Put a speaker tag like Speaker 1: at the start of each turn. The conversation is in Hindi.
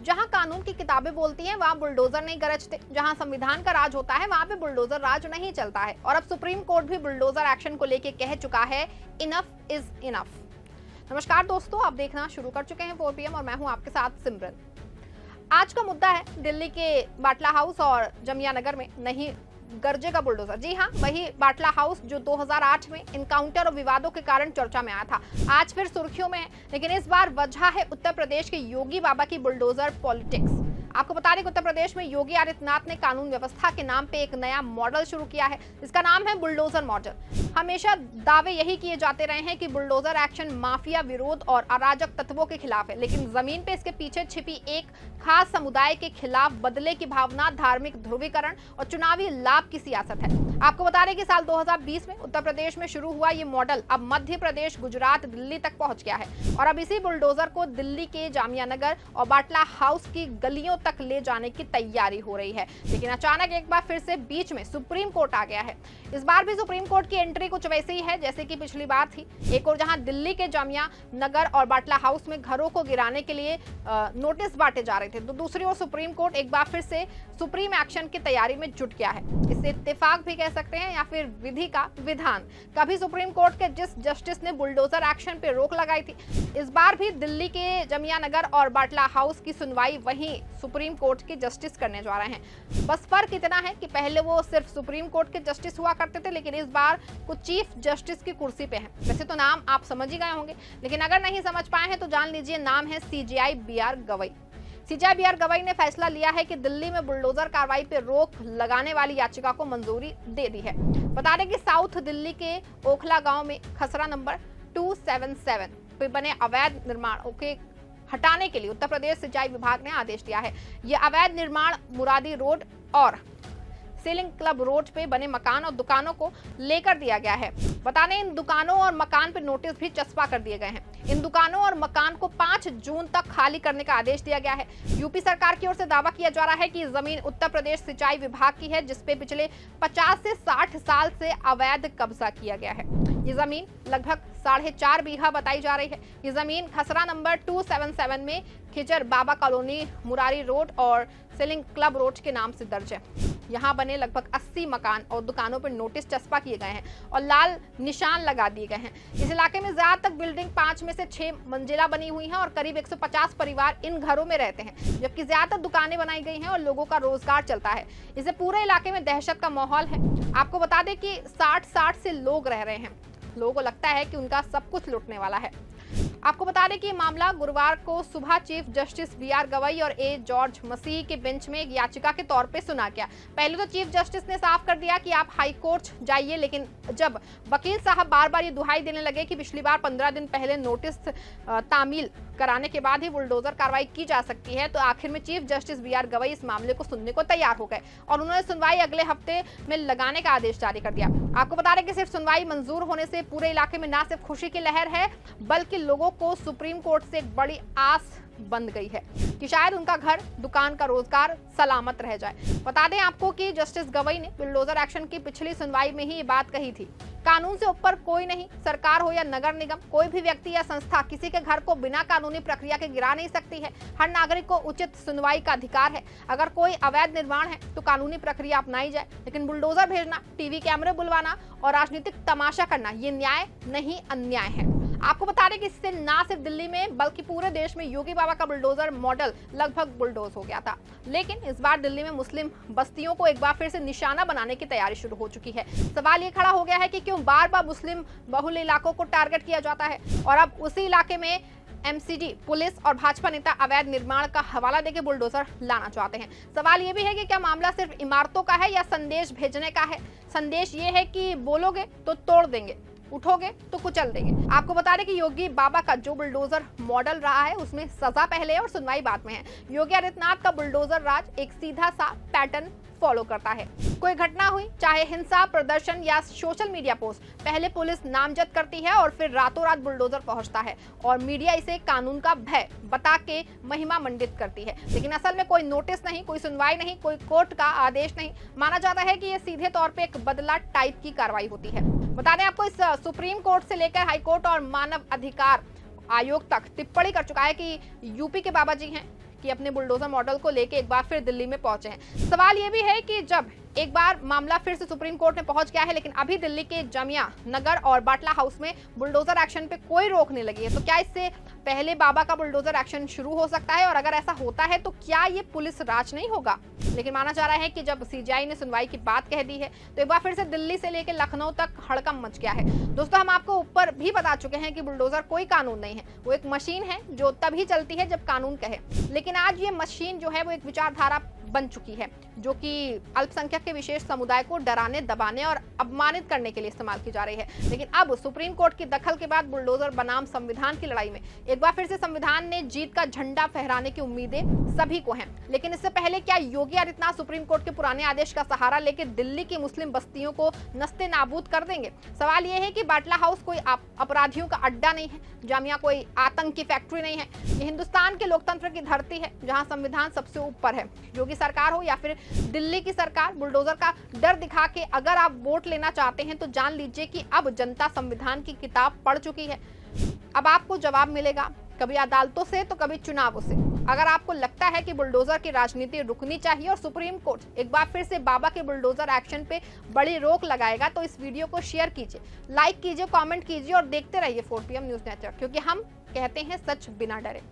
Speaker 1: जहां कानून की किताबें बोलती हैं वहां बुलडोजर नहीं गरजते, जहां संविधान का राज होता है वहां पे बुलडोजर राज नहीं चलता है। और अब सुप्रीम कोर्ट भी बुलडोजर एक्शन को लेकर कह चुका है, इनफ इज इनफ। नमस्कार दोस्तों, आप देखना शुरू कर चुके हैं 4 PM और मैं हूं आपके साथ सिमरन। आज का मुद्दा है दिल्ली के बाटला हाउस और जमिया नगर में नहीं गरजेगा बुलडोजर। जी हाँ, वही बाटला हाउस जो 2008 में इनकाउंटर और विवादों के कारण चर्चा में आया था, आज फिर सुर्खियों में है। लेकिन इस बार वजह है उत्तर प्रदेश के योगी बाबा की बुलडोजर पॉलिटिक्स। आपको बता दें कि उत्तर प्रदेश में योगी आदित्यनाथ ने कानून व्यवस्था के नाम पे एक नया मॉडल शुरू किया है, इसका नाम है बुलडोजर मॉडल। हमेशा दावे यही किए जाते रहे हैं कि बुलडोजर एक्शन माफिया विरोध और अराजक तत्वों के खिलाफ है, लेकिन जमीन पे इसके पीछे छिपी एक खास समुदाय के खिलाफ बदले की भावना, धार्मिक ध्रुवीकरण और चुनावी लाभ की सियासत है। आपको बता दें कि साल 2020 में उत्तर प्रदेश में शुरू हुआ ये मॉडल अब मध्य प्रदेश, गुजरात, दिल्ली तक पहुंच गया है और अब इसी बुलडोजर को दिल्ली के जामिया नगर और बाटला हाउस की गलियों तक ले जाने की तैयारी हो रही है। लेकिन अचानक एक बार फिर से बीच में सुप्रीम कोर्ट आ गया है। इस बार भी सुप्रीम कोर्ट की एंट्री कुछ वैसे ही है जैसे कि पिछली बार थी। एक और जहां दिल्ली के जामिया नगर और बाटला हाउस में घरों को गिराने के लिए नोटिस बांटे जा रहे थे, तो दूसरी ओर सुप्रीम कोर्ट एक बार फिर से सुप्रीम एक्शन की तैयारी में जुट गया है। इसे इत्तेफाक भी कह सकते हैं या फिर विधि का विधान। कभी सुप्रीम कोर्ट के जिस जस्टिस ने बुलडोजर एक्शन पे रोक लगाई थी, इस बार भी दिल्ली के जमिया नगर और बाटला हाउस की सुनवाई वहीं सुप्रीम कोर्ट के जस्टिस करने जा रहे हैं। बस फर्क इतना है कि पहले वो सिर्फ सुप्रीम कोर्ट के जस्टिस हुआ करते थे, लेकिन इस बार वो चीफ जस्टिस की कुर्सी पे हैं। वैसे तो नाम आप समझ ही गए होंगे, लेकिन अगर नहीं समझ पाए हैं तो जान लीजिए, नाम है CJI BR Gavai. CJI BR Gavai ने फैसला लिया है कि दिल्ली में बुलडोजर कार्रवाई पे रोक लगाने वाली याचिका को मंजूरी दे दी है। बता दें कि साउथ दिल्ली के ओखला गांव में खसरा नंबर 277 पे बने अवैध निर्माणों के हटाने के लिए उत्तर प्रदेश सिंचाई विभाग ने आदेश दिया है। यह अवैध निर्माण मुरादी रोड और सेलिंग क्लब रोड पे बने मकान और दुकानों को लेकर दिया गया है। बता दें, इन दुकानों और मकान पे नोटिस भी चस्पा कर दिए गए हैं। इन दुकानों और मकान को 5 जून तक खाली करने का आदेश दिया गया है। यूपी सरकार की ओर से दावा किया जा रहा है कि जमीन उत्तर प्रदेश सिंचाई विभाग की है, जिसपे पिछले 50 से 60 साल से अवैध कब्जा किया गया है। ये जमीन लगभग 4.5 बीघा बताई जा रही है। ये जमीन खसरा नंबर 277 में खिजर बाबा कॉलोनी, मुरारी रोड और सेलिंग क्लब रोड के नाम से दर्ज है। यहाँ बने लगभग 80 मकान और दुकानों पर नोटिस चस्पा किए गए हैं और लाल निशान लगा दिए गए हैं। इस इलाके में ज्यादातर बिल्डिंग 5 में से 6 मंजिला बनी हुई हैं और करीब 150 परिवार इन घरों में रहते हैं, जबकि ज्यादातर दुकानें बनाई गई हैं और लोगों का रोजगार चलता है। इससे पूरे इलाके में दहशत का माहौल है। आपको बता दें कि 60 से लोग रह रहे हैं। लोगों को लगता है कि उनका सब कुछ लुटने वाला है। आपको बता दें कि मामला गुरुवार को सुबह चीफ जस्टिस BR गवई और A जॉर्ज मसीह के बेंच में एक याचिका के तौर पे सुना गया। पहले तो चीफ जस्टिस ने साफ कर दिया कि आप हाई कोर्ट जाइए, लेकिन जब वकील साहब बार बार ये दुहाई देने लगे कि पिछली बार 15 दिन पहले नोटिस तामील कराने के बाद ही बुलडोजर कार्रवाई की जा सकती है, तो आखिर में चीफ जस्टिस BR गवई इस मामले को सुनने को तैयार हो गए और उन्होंने सुनवाई अगले हफ्ते में लगाने का आदेश जारी कर दिया। आपको बता दें कि सिर्फ सुनवाई मंजूर होने से पूरे इलाके में न सिर्फ खुशी की लहर है, बल्कि लोगों को सुप्रीम कोर्ट से एक बड़ी आस बंद गई है कि शायद उनका घर, दुकान का रोजगार सलामत रह जाए। बता दें आपको कि जस्टिस गवई ने बुलडोजर एक्शन की पिछली सुनवाई में ही ये बात कही थी। कानून से ऊपर कोई नहीं, सरकार हो या नगर निगम, कोई भी व्यक्ति या संस्था किसी के घर को बिना कानूनी प्रक्रिया के गिरा नहीं सकती है। हर नागरिक को उचित सुनवाई का अधिकार है। अगर कोई अवैध निर्माण है तो कानूनी प्रक्रिया अपनाई जाए, लेकिन बुलडोजर भेजना, टीवी कैमरे बुलवाना और राजनीतिक तमाशा करना, ये न्याय नहीं, अन्याय है। आपको बता दें कि इससे ना सिर्फ दिल्ली में बल्कि पूरे देश में योगी बाबा का बुलडोजर मॉडल लगभग बुलडोज हो गया था। लेकिन इस बार दिल्ली में मुस्लिम बस्तियों को एक बार फिर से निशाना बनाने की तैयारी शुरू हो चुकी है। सवाल ये खड़ा हो गया है कि क्यों बार बार मुस्लिम बहुल इलाकों को टारगेट किया जाता है और अब उसी इलाके में MCD, पुलिस और भाजपा नेता अवैध निर्माण का हवाला देकर बुलडोजर लाना चाहते हैं। सवाल ये भी है कि क्या मामला सिर्फ इमारतों का है या संदेश भेजने का है। संदेश ये है कि बोलोगे तो तोड़ देंगे, उठोगे तो कुचल देंगे। आपको बता दें कि योगी बाबा का जो बुलडोजर मॉडल रहा है उसमें सजा पहले और सुनवाई बाद में है। योगी आदित्यनाथ का बुलडोजर राज एक सीधा सा पैटर्न फॉलो करता है। कोई घटना हुई, चाहे हिंसा प्रदर्शन या सोशल मीडिया पोस्ट, पहले पुलिस नामजद करती है और फिर रातों रात बुलडोजर पहुंचता है और मीडिया इसे कानून का भय बता के महिमा मंडित करती है। लेकिन असल में कोई नोटिस नहीं, कोई सुनवाई नहीं, कोई कोर्ट का आदेश नहीं। माना जाता है कि ये सीधे तौर पे एक बदला टाइप की कार्रवाई होती है। बता दें आपको, इस सुप्रीम कोर्ट से लेकर हाई कोर्ट और मानव अधिकार आयोग तक टिप्पणी कर चुका है कि यूपी के बाबा जी हैं, कि अपने बुलडोजर मॉडल को लेके एक बार फिर दिल्ली में पहुंचे हैं। सवाल ये भी है कि जब एक बार मामला फिर से सुप्रीम कोर्ट में पहुंच गया है, लेकिन अभी दिल्ली के जामिया नगर और बाटला हाउस में बुलडोजर एक्शन पे कोई रोक नहीं लगी है, तो क्या इससे पहले बाबा का बुलडोजर एक्शन शुरू हो सकता है? और अगर ऐसा होता है तो क्या ये पुलिस राज नहीं होगा? लेकिन माना जा रहा है कि जब सीजीआई ने सुनवाई की बात कह दी है तो एक बार फिर से दिल्ली से लेकर लखनऊ तक हड़कंप मच गया है। दोस्तों, हम आपको ऊपर भी बता चुके हैं कि बुलडोजर कोई कानून नहीं है, वो एक मशीन है जो तभी चलती है जब कानून कहे। लेकिन आज ये मशीन जो है वो एक विचारधारा बन चुकी है, जो कि अल्पसंख्यक के विशेष समुदाय को डराने, दबाने और अपमानित करने के लिए इस्तेमाल की जा रही है। लेकिन अब सुप्रीम कोर्ट की दखल के बाद बुलडोजर बनाम संविधान की लड़ाई में एक बार फिर से संविधान ने जीत का झंडा फहराने की उम्मीदें सभी को हैं। लेकिन इससे पहले क्या योगी आदित्यनाथ सुप्रीम कोर्ट के पुराने आदेश का सहारा लेकर दिल्ली की मुस्लिम बस्तियों को नस्ते नाबूद कर देंगे? सवाल यह है कि बाटला हाउस कोई अपराधियों का अड्डा नहीं है, जामिया कोई आतंक की फैक्ट्री नहीं है, ये हिंदुस्तान के लोकतंत्र की धरती है जहां संविधान सबसे ऊपर है। योगी सरकार हो या फिर दिल्ली की सरकार, बुलडोजर का डर दिखा के अगर आप वोट लेना चाहते हैं तो जान लीजिए कि अब जनता संविधान की किताब पढ़ चुकी है। अब आपको जवाब मिलेगा, कभी अदालतों से तो कभी चुनावों से। अगर आपको लगता है कि बुलडोजर की राजनीति रुकनी चाहिए और सुप्रीम कोर्ट एक बार फिर से बाबा के बुलडोजर एक्शन पे बड़ी रोक लगाएगा, तो इस वीडियो को शेयर कीजिए, लाइक कीजिए, कमेंट कीजिए और देखते रहिए 4 PM न्यूज नेटवर्क, क्योंकि हम कहते हैं सच बिना डरे।